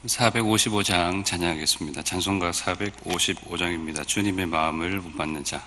455장 찬양하겠습니다. 찬송가 455장입니다. 주님의 마음을 못 받는 자.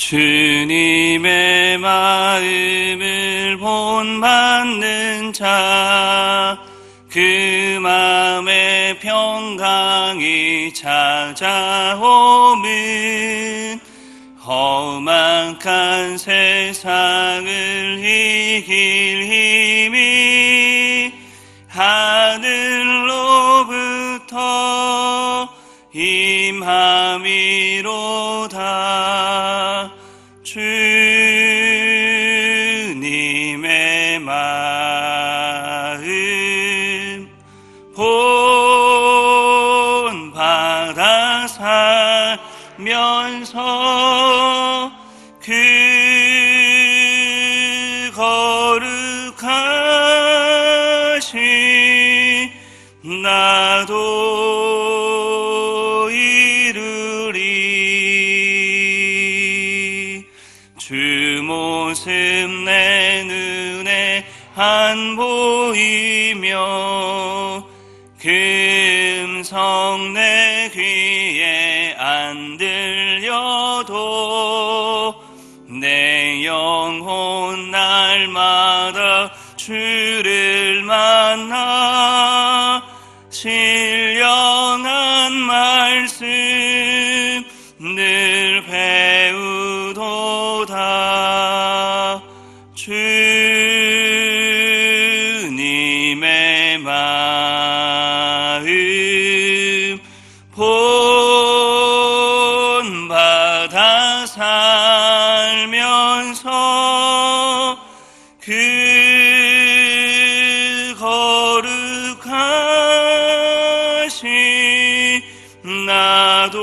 주님의 마음을 본받는 자, 그 마음에 평강이 찾아오면 험악한 세상을 이길 힘이 하늘로부터 임함이로다. 주님의 마음 본받아 살면서 그 거룩하신 나도 이루리. 주 모습 내 눈에 안 보이며 그 음성 내 귀에 안 들려도 내 영혼 날마다 주를 만나 신령한 말씀 늘 배우도다. 주님의 마음 본받아 살면서 그 거룩하신 나도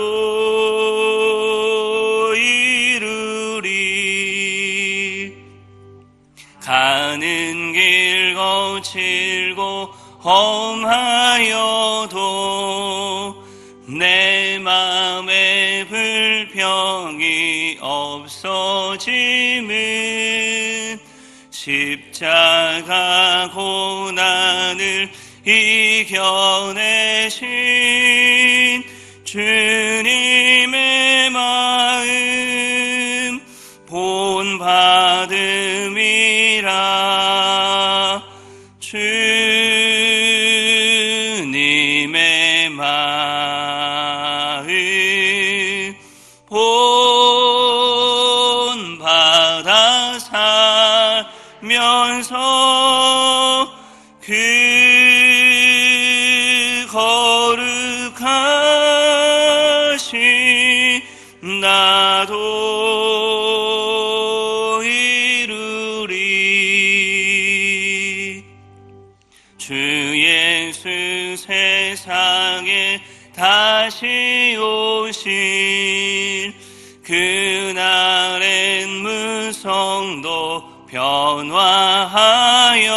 이루리. 가는 길 거칠고 험하여도 내 마음에 불평이 없어짐은 십자가 고난을 이겨내신 주님의 마음 본받음이라. 주님의 마음 본받아 살면서 그 거룩하신 나도 이루리. 주 예수 세상에 다시 오실 그날엔 무성도 변화하여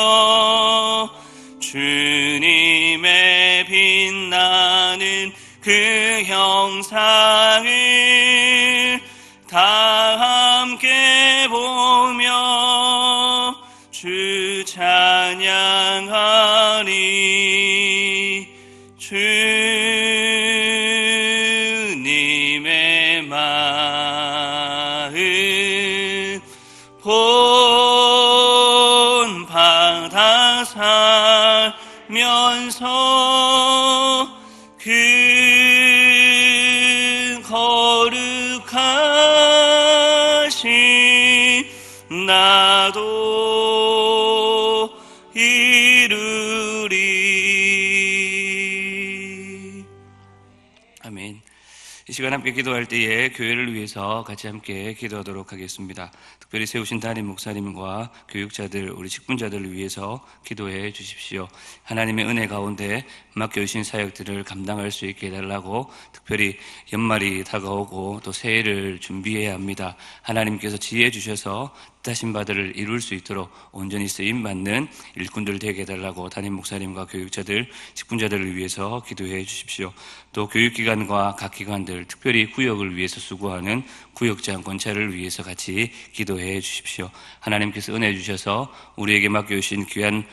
주님의 빛나는 그 형상을 다 함께 보며 주 찬양하리. 주님의 마음 본받아 살면서 그 거룩하신 나도 이루리. 아멘. 이 시간 함께 기도할 때에 교회를 위해서 같이 함께 기도하도록 하겠습니다. 특별히 세우신 담임 목사님과 교육자들, 우리 직분자들을 위해서 기도해 주십시오. 하나님의 은혜 가운데 맡겨주신 사역들을 감당할 수 있게 해달라고, 특별히 연말이 다가오고 또 새해를 준비해야 합니다. 하나님께서 지혜 주셔서 뜻하신 바들을 이룰 수 있도록 온전히 쓰임받는 일꾼들 되게 해달라고 담임 목사님과 교육자들, 직분자들을 위해서 기도해 주십시오. 또 교육기관과 각 기관들, 특별히 구역을 위해서 수고하는 구역장, 권차를 위해서 같이 기도해 주십시오. 하나님께서 은혜 주셔서 우리에게 맡겨주신 귀한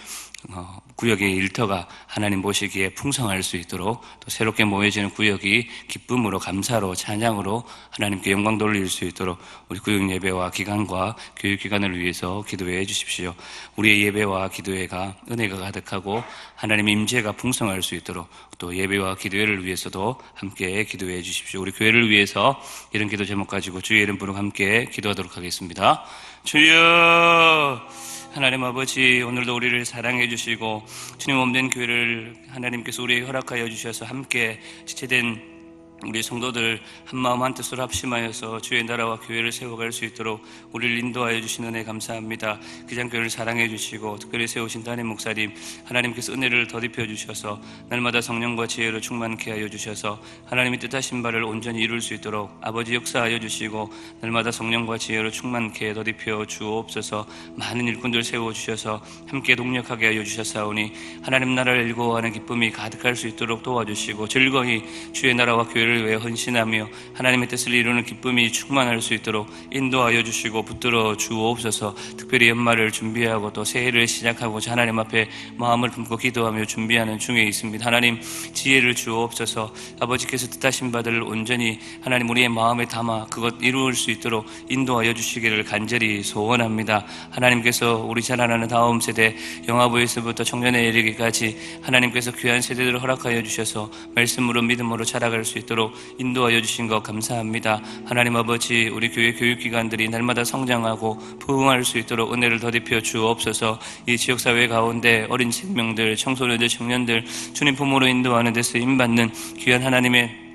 구역의 일터가 하나님 보시기에 풍성할 수 있도록, 또 새롭게 모여지는 구역이 기쁨으로, 감사로, 찬양으로 하나님께 영광 돌릴 수 있도록 우리 구역 예배와 기관과 교육기관을 위해서 기도해 주십시오. 우리의 예배와 기도회가 은혜가 가득하고 하나님의 임재가 풍성할 수 있도록 또 예배와 기도회를 위해서도 함께 기도해 주십시오. 우리 교회를 위해서 이런 기도 제목 가지고 주의 이름 부르고 함께 기도하도록 하겠습니다. 주여, 하나님 아버지, 오늘도 우리를 사랑해 주시고 주님 몸된 교회를 하나님께서 우리에게 허락하여 주셔서 함께 지체된 우리 성도들 한마음 한뜻으로 합심하여서 주의 나라와 교회를 세워갈 수 있도록 우리를 인도하여 주신 은혜 감사합니다. 기장교회를 사랑해 주시고 특별히 세우신 담임 목사님, 하나님께서 은혜를 더입혀 주셔서 날마다 성령과 지혜로 충만케 하여 주셔서 하나님이 뜻하신 바를 온전히 이룰 수 있도록 아버지 역사하여 주시고 날마다 성령과 지혜로 충만케 더입혀 주옵소서. 많은 일꾼들 세워주셔서 함께 동력하게 하여 주셨사오니 하나님 나라를 일구어가는 기쁨이 가득할 수 있도록 도와주시고 즐거이 주의 나라와 교회를 위해 헌신하며 하나님의 뜻을 이루는 기쁨이 충만할 수 있도록 인도하여 주시고 붙들어 주옵소서. 특별히 연말을 준비하고 또 새해를 시작하고자 하나님 앞에 마음을 품고 기도하며 준비하는 중에 있습니다. 하나님 지혜를 주옵소서. 아버지께서 뜻하신 바들을 온전히 하나님 우리의 마음에 담아 그것 이루을 수 있도록 인도하여 주시기를 간절히 소원합니다. 하나님께서 우리 자라나는 다음 세대 영아부에서부터 청년에 이르기까지 하나님께서 귀한 세대들을 허락하여 주셔서 말씀으로 믿음으로 자라갈 수 있도록 인도하여 주신 것 감사합니다. 하나님 아버지, 우리 교회 교육기관들이 날마다 성장하고 부흥할 수 있도록 은혜를 더입혀 주옵소서. 이 지역사회 가운데 어린 생명들, 청소년들, 청년들 주님 부모로 인도하는 데 쓰임받는 귀한 하나님의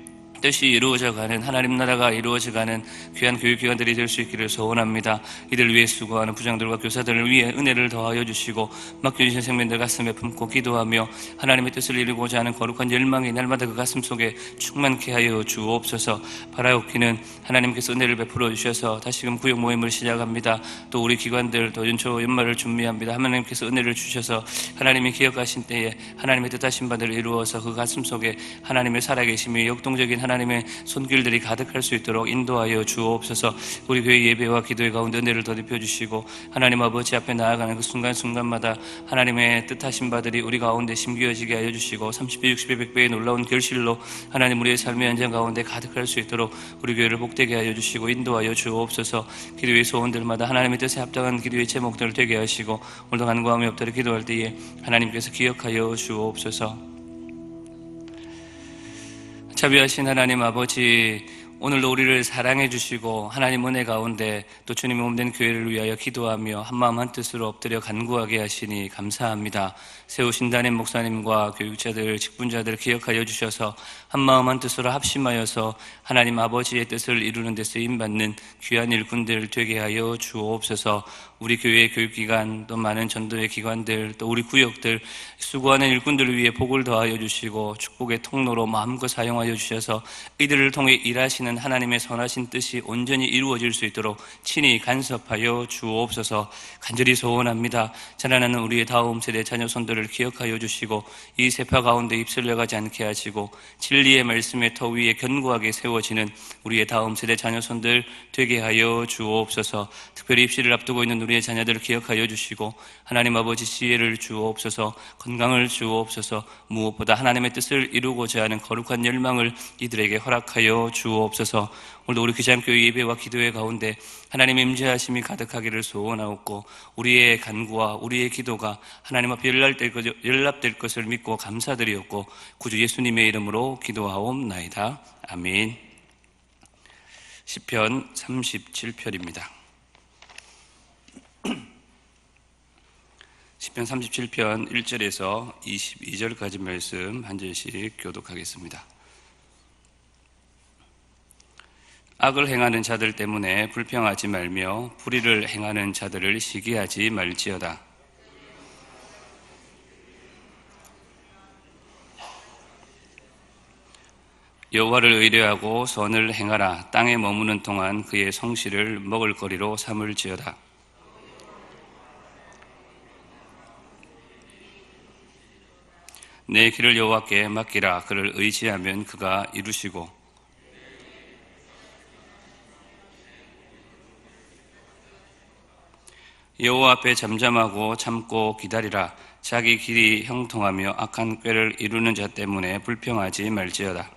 뜻이 이루어져가는, 하나님 나라가 이루어져가는 귀한 교육기관들이 될 수 있기를 소원합니다. 이들 위해 수고하는 부장들과 교사들을 위해 은혜를 더하여 주시고 맡겨주신 생명들 가슴에 품고 기도하며 하나님의 뜻을 이루고자 하는 거룩한 열망이 날마다 그 가슴 속에 충만케 하여 주옵소서. 바라옵기는 하나님께서 은혜를 베풀어 주셔서 다시금 구역 모임을 시작합니다. 또 우리 기관들 또 연초 연말을 준비합니다. 하나님께서 은혜를 주셔서 하나님이 기억하신 때에 하나님의 뜻하신 바들을 이루어서 그 가슴 속에 하나님의 살아계심이 역동적인 하나님의 손길들이 가득할 수 있도록 인도하여 주옵소서. 우리 교회 예배와 기도의 가운데 은혜를 더입혀 주시고 하나님 아버지 앞에 나아가는 그 순간순간마다 하나님의 뜻하신 바들이 우리 가운데 심기어지게 하여 주시고 30배, 60배, 100배의 놀라운 결실로 하나님 우리의 삶의 현장 가운데 가득할 수 있도록 우리 교회를 복되게 하여 주시고 인도하여 주옵소서. 기도의 소원들마다 하나님의 뜻에 합당한 기도의 제목들을 되게 하시고 오늘도 간구하며 엎드려 기도할 때에 하나님께서 기억하여 주옵소서. 자비하신 하나님 아버지, 오늘도 우리를 사랑해 주시고 하나님 은혜 가운데 또 주님의 몸된 교회를 위하여 기도하며 한마음 한뜻으로 엎드려 간구하게 하시니 감사합니다. 세우신 담임 목사님과 교육자들, 직분자들 기억하여 주셔서 한마음 한뜻으로 합심하여서 하나님 아버지의 뜻을 이루는 데 쓰임받는 귀한 일꾼들 되게 하여 주옵소서. 우리 교회의 교육기관, 또 많은 전도의 기관들, 또 우리 구역들 수고하는 일꾼들을 위해 복을 더하여 주시고 축복의 통로로 마음껏 사용하여 주셔서 이들을 통해 일하시는 하나님의 선하신 뜻이 온전히 이루어질 수 있도록 친히 간섭하여 주옵소서. 간절히 소원합니다. 자라나는 우리의 다음 세대 자녀손들을 기억하여 주시고 이 세파 가운데 입술려가지 않게 하시고 진리의 말씀의 터 위에 견고하게 세워지는 우리의 다음 세대 자녀손들 되게 하여 주옵소서. 특별히 입시를 앞두고 있는 우리의 자녀들을 기억하여 주시고 하나님 아버지 지혜를 주옵소서. 건강을 주옵소서. 무엇보다 하나님의 뜻을 이루고자 하는 거룩한 열망을 이들에게 허락하여 주옵소서. 오늘도 우리 귀장교회 예배와 기도회 가운데 하나님의 임재하심이 가득하기를 소원하옵고 우리의 간구와 우리의 기도가 하나님 앞에 연락될 것을 믿고 감사드리옵고 구주 예수님의 이름으로 기도하옵나이다. 아멘. 시편 37편입니다. 시편 37편 1절에서 22절까지 말씀 한 절씩 교독하겠습니다. 악을 행하는 자들 때문에 불평하지 말며 불의를 행하는 자들을 시기하지 말지어다. 여호와를 의뢰하고 선을 행하라. 땅에 머무는 동안 그의 성실을 먹을거리로 삼을지어다. 내 길을 여호와께 맡기라. 그를 의지하면 그가 이루시고 여호와 앞에 잠잠하고 참고 기다리라. 자기 길이 형통하며 악한 꾀를 이루는 자 때문에 불평하지 말지어다.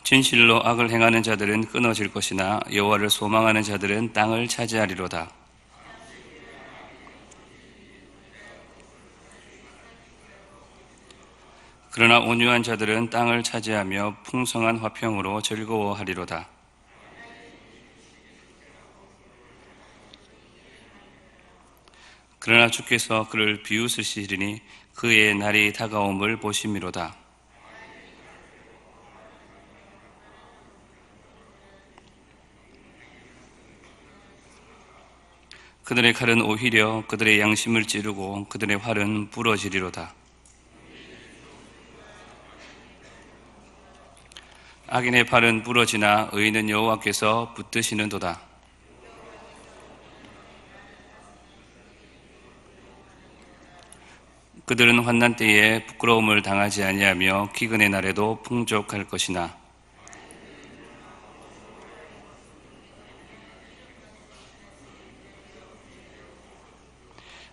진실로 악을 행하는 자들은 끊어질 것이나 여호와를 소망하는 자들은 땅을 차지하리로다. 그러나 온유한 자들은 땅을 차지하며 풍성한 화평으로 즐거워하리로다. 그러나 주께서 그를 비웃으시리니 그의 날이 다가옴을 보심이로다. 그들의 칼은 오히려 그들의 양심을 찌르고 그들의 활은 부러지리로다. 악인의 팔은 부러지나 의인은 여호와께서 붙드시는도다. 그들은 환난 때에 부끄러움을 당하지 아니하며 기근의 날에도 풍족할 것이나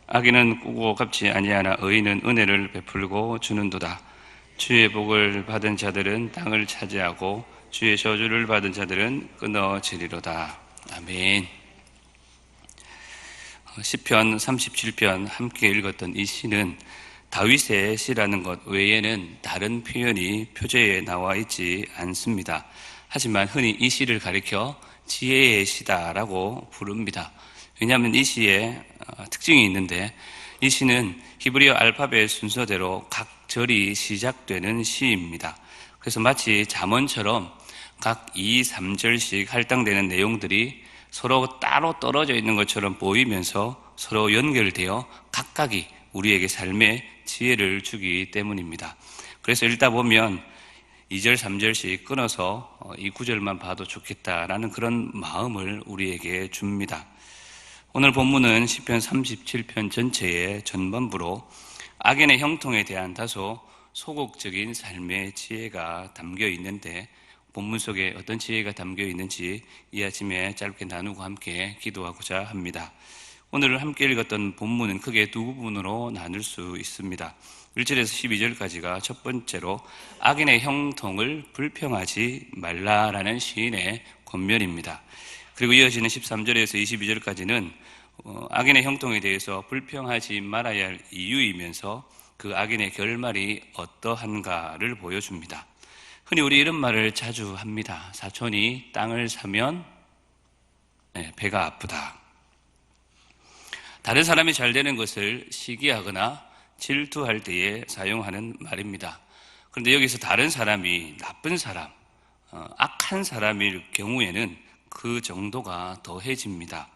악인은 꾸고 갚지 아니하나 의인은 은혜를 베풀고 주는도다. 주의 복을 받은 자들은 땅을 차지하고 주의 저주를 받은 자들은 끊어지리로다. 아멘. 시편 37편 함께 읽었던 이 시는 다윗의 시라는 것 외에는 다른 표현이 표제에 나와 있지 않습니다. 하지만 흔히 이 시를 가리켜 지혜의 시다라고 부릅니다. 왜냐하면 이 시에 특징이 있는데 이 시는 히브리어 알파벳 순서대로 각 절이 시작되는 시입니다. 그래서 마치 잠언처럼 각 2, 3절씩 할당되는 내용들이 서로 따로 떨어져 있는 것처럼 보이면서 서로 연결되어 각각이 우리에게 삶의 지혜를 주기 때문입니다. 그래서 읽다 보면 2절, 3절씩 끊어서 이 구절만 봐도 좋겠다라는 그런 마음을 우리에게 줍니다. 오늘 본문은 시편 37편 전체의 전반부로 악인의 형통에 대한 다소 소극적인 삶의 지혜가 담겨 있는데 본문 속에 어떤 지혜가 담겨 있는지 이 아침에 짧게 나누고 함께 기도하고자 합니다. 오늘 함께 읽었던 본문은 크게 두 부분으로 나눌 수 있습니다. 1절에서 12절까지가 첫 번째로 악인의 형통을 불평하지 말라라는 시인의 권면입니다. 그리고 이어지는 13절에서 22절까지는 악인의 형통에 대해서 불평하지 말아야 할 이유이면서 그 악인의 결말이 어떠한가를 보여줍니다. 흔히 우리 이런 말을 자주 합니다. 사촌이 땅을 사면 배가 아프다. 다른 사람이 잘 되는 것을 시기하거나 질투할 때에 사용하는 말입니다. 그런데 여기서 다른 사람이 나쁜 사람, 악한 사람일 경우에는 그 정도가 더해집니다.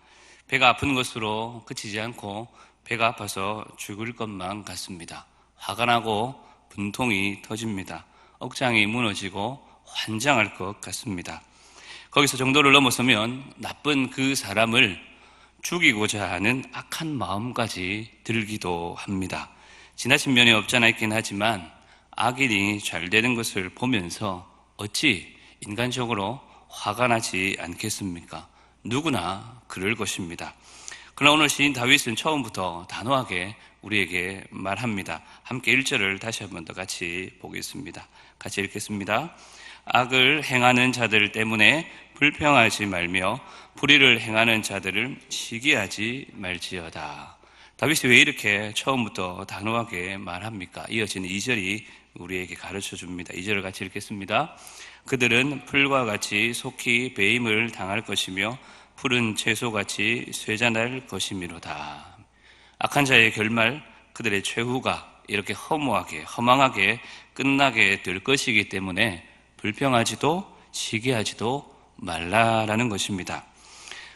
배가 아픈 것으로 그치지 않고 배가 아파서 죽을 것만 같습니다. 화가 나고 분통이 터집니다. 억장이 무너지고 환장할 것 같습니다. 거기서 정도를 넘어서면 나쁜 그 사람을 죽이고자 하는 악한 마음까지 들기도 합니다. 지나친 면이 없잖아 있긴 하지만 악인이 잘 되는 것을 보면서 어찌 인간적으로 화가 나지 않겠습니까? 누구나 그럴 것입니다. 그러나 오늘 시인 다윗은 처음부터 단호하게 우리에게 말합니다. 함께 1절을 다시 한 번 더 같이 보겠습니다. 같이 읽겠습니다. 악을 행하는 자들 때문에 불평하지 말며 불의를 행하는 자들을 시기하지 말지어다. 다윗이 왜 이렇게 처음부터 단호하게 말합니까? 이어지는 2절이 우리에게 가르쳐 줍니다. 2절을 같이 읽겠습니다. 그들은 풀과 같이 속히 배임을 당할 것이며 푸른 채소같이 쇠잔할 것이미로다. 악한 자의 결말, 그들의 최후가 이렇게 허무하게 허망하게 끝나게 될 것이기 때문에 불평하지도 시기하지도 말라라는 것입니다.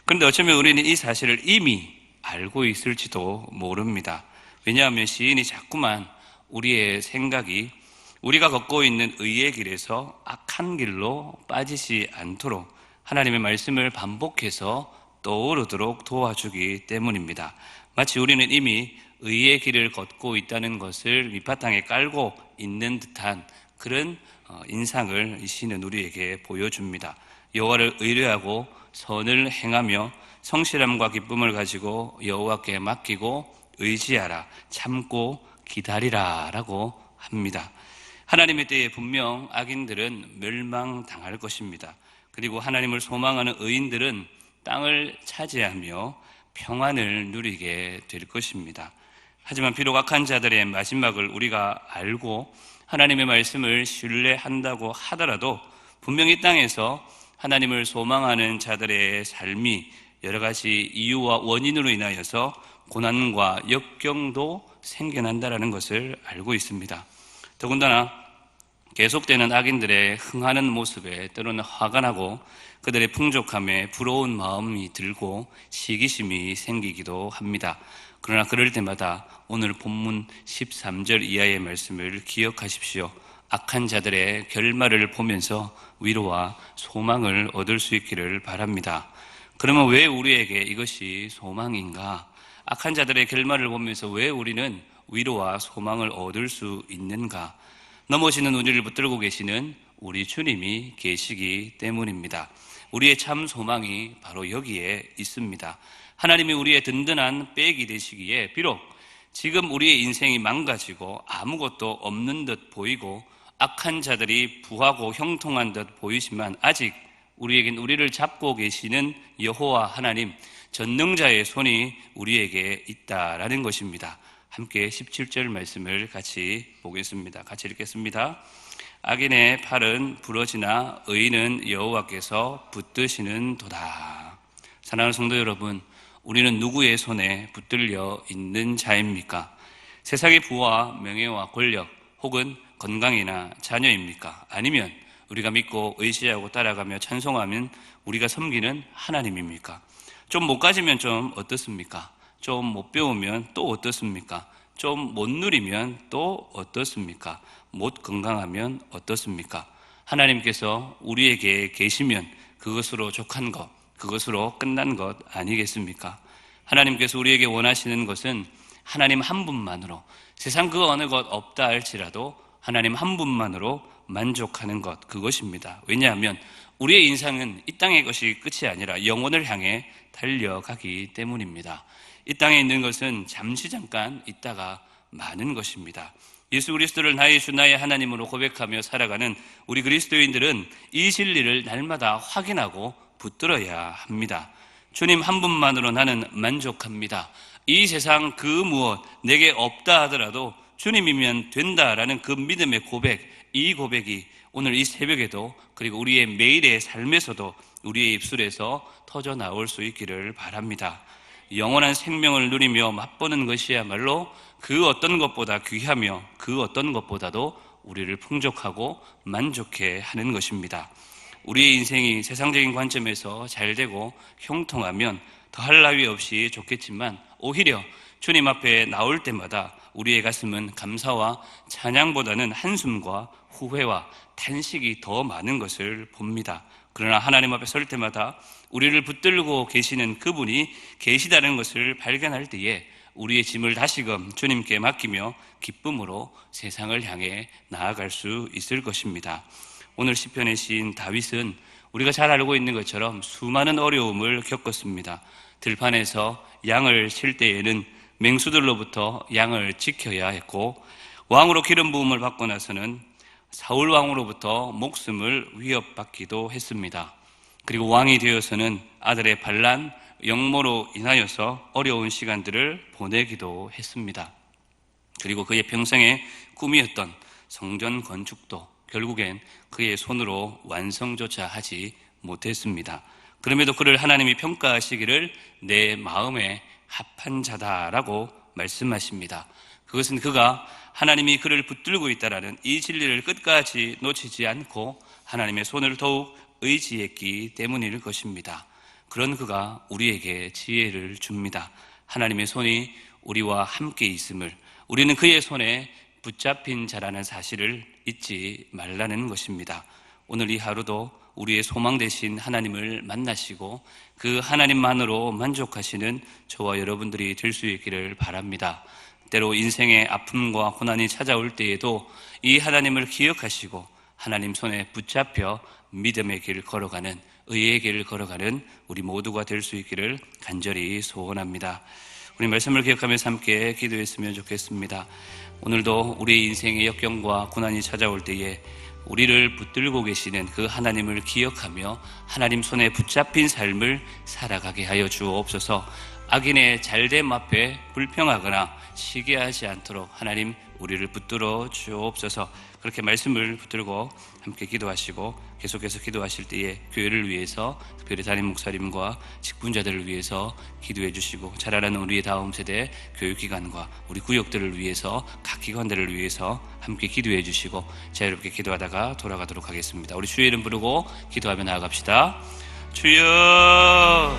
그런데 어쩌면 우리는 이 사실을 이미 알고 있을지도 모릅니다. 왜냐하면 시인이 자꾸만 우리의 생각이 우리가 걷고 있는 의의 길에서 악한 길로 빠지지 않도록 하나님의 말씀을 반복해서 떠오르도록 도와주기 때문입니다. 마치 우리는 이미 의의 길을 걷고 있다는 것을 밑바탕에 깔고 있는 듯한 그런 인상을 이 시는 우리에게 보여줍니다. 여호와를 의뢰하고 선을 행하며 성실함과 기쁨을 가지고 여호와께 맡기고 의지하라, 참고 기다리라 라고 합니다. 하나님의 때에 분명 악인들은 멸망당할 것입니다. 그리고 하나님을 소망하는 의인들은 땅을 차지하며 평안을 누리게 될 것입니다. 하지만 비록 악한 자들의 마지막을 우리가 알고 하나님의 말씀을 신뢰한다고 하더라도 분명히 땅에서 하나님을 소망하는 자들의 삶이 여러 가지 이유와 원인으로 인하여서 고난과 역경도 생겨난다는 것을 알고 있습니다. 더군다나 계속되는 악인들의 흥하는 모습에 때로는 화가 나고 그들의 풍족함에 부러운 마음이 들고 시기심이 생기기도 합니다. 그러나 그럴 때마다 오늘 본문 13절 이하의 말씀을 기억하십시오. 악한 자들의 결말을 보면서 위로와 소망을 얻을 수 있기를 바랍니다. 그러면 왜 우리에게 이것이 소망인가? 악한 자들의 결말을 보면서 왜 우리는 위로와 소망을 얻을 수 있는가? 넘어지는 우리를 붙들고 계시는 우리 주님이 계시기 때문입니다. 우리의 참 소망이 바로 여기에 있습니다. 하나님이 우리의 든든한 백이 되시기에 비록 지금 우리의 인생이 망가지고 아무것도 없는 듯 보이고 악한 자들이 부하고 형통한 듯 보이지만 아직 우리에겐 우리를 잡고 계시는 여호와 하나님 전능자의 손이 우리에게 있다라는 것입니다. 함께 17절 말씀을 같이 보겠습니다. 같이 읽겠습니다. 악인의 팔은 부러지나 의인은 여호와께서 붙드시는 도다. 사랑하는 성도 여러분, 우리는 누구의 손에 붙들려 있는 자입니까? 세상의 부와 명예와 권력 혹은 건강이나 자녀입니까? 아니면 우리가 믿고 의지하고 따라가며 찬송하면 우리가 섬기는 하나님입니까? 좀 못 가지면 좀 어떻습니까? 좀 못 배우면 또 어떻습니까? 좀 못 누리면 또 어떻습니까? 못 건강하면 어떻습니까? 하나님께서 우리에게 계시면 그것으로 족한 것, 그것으로 끝난 것 아니겠습니까? 하나님께서 우리에게 원하시는 것은 하나님 한 분만으로, 세상 그 어느 것 없다 할지라도 하나님 한 분만으로 만족하는 것, 그것입니다. 왜냐하면 우리의 인생은 이 땅의 것이 끝이 아니라 영혼을 향해 달려가기 때문입니다. 이 땅에 있는 것은 잠시 잠깐 있다가 마는 것입니다. 예수 그리스도를 나의 주 나의 하나님으로 고백하며 살아가는 우리 그리스도인들은 이 진리를 날마다 확인하고 붙들어야 합니다. 주님 한 분만으로 나는 만족합니다. 이 세상 그 무엇 내게 없다 하더라도 주님이면 된다라는 그 믿음의 고백, 이 고백이 오늘 이 새벽에도 그리고 우리의 매일의 삶에서도 우리의 입술에서 터져 나올 수 있기를 바랍니다. 영원한 생명을 누리며 맛보는 것이야말로 그 어떤 것보다 귀하며 그 어떤 것보다도 우리를 풍족하고 만족해 하는 것입니다. 우리의 인생이 세상적인 관점에서 잘되고 형통하면 더할 나위 없이 좋겠지만 오히려 주님 앞에 나올 때마다 우리의 가슴은 감사와 찬양보다는 한숨과 후회와 탄식이 더 많은 것을 봅니다. 그러나 하나님 앞에 설 때마다 우리를 붙들고 계시는 그분이 계시다는 것을 발견할 때에 우리의 짐을 다시금 주님께 맡기며 기쁨으로 세상을 향해 나아갈 수 있을 것입니다. 오늘 시편의 시인 다윗은 우리가 잘 알고 있는 것처럼 수많은 어려움을 겪었습니다. 들판에서 양을 칠 때에는 맹수들로부터 양을 지켜야 했고, 왕으로 기름 부음을 받고 나서는 사울 왕으로부터 목숨을 위협받기도 했습니다. 그리고 왕이 되어서는 아들의 반란, 역모로 인하여서 어려운 시간들을 보내기도 했습니다. 그리고 그의 평생의 꿈이었던 성전 건축도 결국엔 그의 손으로 완성조차 하지 못했습니다. 그럼에도 그를 하나님이 평가하시기를 내 마음에 합한 자다라고 말씀하십니다. 그것은 그가 하나님이 그를 붙들고 있다라는 이 진리를 끝까지 놓치지 않고 하나님의 손을 더욱 의지했기 때문일 것입니다. 그런 그가 우리에게 지혜를 줍니다. 하나님의 손이 우리와 함께 있음을, 우리는 그의 손에 붙잡힌 자라는 사실을 잊지 말라는 것입니다. 오늘 이 하루도 우리의 소망 되신 하나님을 만나시고 그 하나님만으로 만족하시는 저와 여러분들이 될 수 있기를 바랍니다. 때로 인생의 아픔과 고난이 찾아올 때에도 이 하나님을 기억하시고 하나님 손에 붙잡혀 믿음의 길 걸어가는, 의의 길 걸어가는 우리 모두가 될 수 있기를 간절히 소원합니다. 우리 말씀을 기억하면서 함께 기도했으면 좋겠습니다. 오늘도 우리 인생의 역경과 고난이 찾아올 때에 우리를 붙들고 계시는 그 하나님을 기억하며 하나님 손에 붙잡힌 삶을 살아가게 하여 주옵소서. 악인의 잘됨 앞에 불평하거나 시기하지 않도록 하나님 우리를 붙들어 주옵소서. 그렇게 말씀을 붙들고 함께 기도하시고 계속해서 기도하실 때에 교회를 위해서, 특별히 담임 목사님과 직분자들을 위해서 기도해 주시고, 자라나는 우리의 다음 세대 교육기관과 우리 구역들을 위해서, 각 기관들을 위해서 함께 기도해 주시고 자유롭게 기도하다가 돌아가도록 하겠습니다. 우리 주의 이름 부르고 기도하며 나아갑시다. 주여,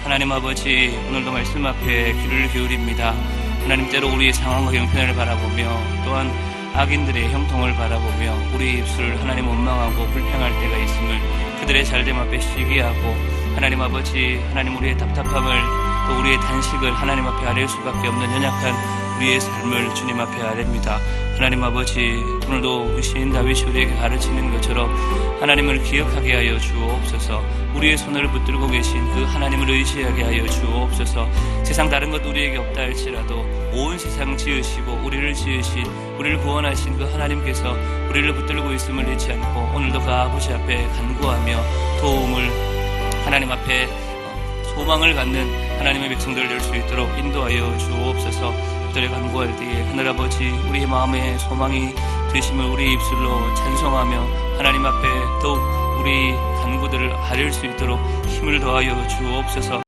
하나님 아버지, 오늘도 말씀 앞에 귀를 기울입니다. 하나님, 때로 우리의 상황과 형편을 바라보며 또한 악인들의 형통을 바라보며 우리의 입술을 하나님 원망하고 불평할 때가 있음을, 그들의 잘됨 앞에 시기하고 하나님 아버지, 하나님 우리의 답답함을 또 우리의 단식을 하나님 앞에 아뢰을 수밖에 없는 연약한 우리의 삶을 주님 앞에 아뢰입니다. 하나님 아버지, 오늘도 의신 다윗이 우리에게 가르치는 것처럼 하나님을 기억하게 하여 주옵소서. 우리의 손을 붙들고 계신 그 하나님을 의지하게 하여 주옵소서. 세상 다른 것 우리에게 없다 할지라도 온 세상 지으시고 우리를 지으신, 우리를 구원하신 그 하나님께서 우리를 붙들고 있음을 잊지 않고 오늘도 그 아버지 앞에 간구하며 도움을, 하나님 앞에 소망을 갖는 하나님의 백성들 될 수 있도록 인도하여 주옵소서. 그들의 간구할 때에 하늘아버지, 우리의 마음에 소망이 되심을 우리의 입술로 찬송하며 하나님 앞에 더욱 우리 간구들을 아뢰을 수 있도록 힘을 더하여 주옵소서.